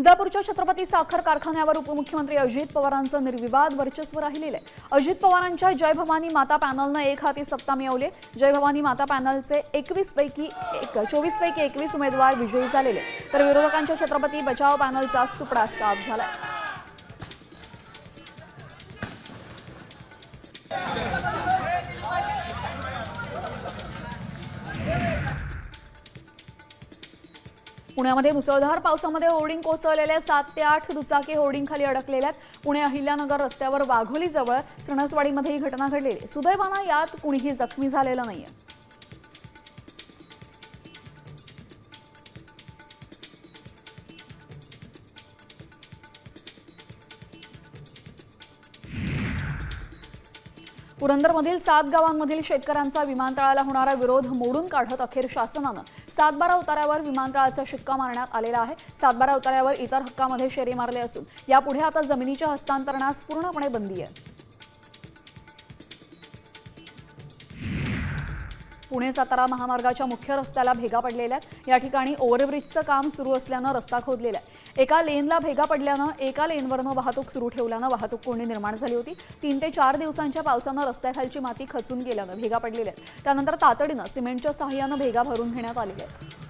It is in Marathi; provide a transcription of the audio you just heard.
इंदापूरच्या छत्रपती साखर कारखान्यावर उपमुख्यमंत्री अजित पवारांचं निर्विवाद वर्चस्व राहिलेलं आहे। अजित पवारांच्या जय भवानी माता पॅनलनं एक हाती सत्ता मिळवली। जय भवानी माता पॅनलचे 24 पैकी 21 उमेदवार विजयी झालेले, तर विरोधकांच्या छत्रपती बचाव पॅनलचा सुपडा साफ झालाय। पुण्यामध्ये मुसळधार पावसामध्ये होर्डिंग कोसळलेल्या 7 ते 8 दुचाकी होर्डिंग खाली अडकलेल्या आहेत। पुणे अहिल्यानगर रस्त्यावर वाघोली जवळ सणसवाडीमध्ये ही घटना घडली। सुदैवानं यात कुणीही जखमी झालेलं नाहीये। पुरंदरमधील 7 गावांमधील शेतकऱ्यांचा विमानतळाला होणारा विरोध मोडून काढत अखेर शासनानं 7-12 उतार्यावर विमानतळाचा शिक्का मारण्यात आलेला आहे। 7-12 उतार्यावर इतर हक्कामध्ये शेरे मारले असून यापुढे आता जमिनीच्या हस्तांतरणास पूर्णपणे बंदी आहे। पुणे सातारा महामार्गाच्या मुख्य रस्त्याला भेगा पडलेल्या आहेत। या ठिकाणी ओव्हरब्रिजचं काम सुरू असल्यानं रस्ता खोदलेला आहे। एका लेनला भेगा पडल्यानं एका लेनवरनं वाहतूक सुरू ठेवल्यानं वाहतूक कोंडी निर्माण झाली होती। 3 ते 4 दिवसांच्या पावसानं रस्त्याखालची माती खचून गेल्यानं भेगा पडलेल्या आहेत। त्यानंतर तातडीनं सिमेंटच्या सहाय्यानं भेगा भरून घेण्यात आलेल्या आहेत।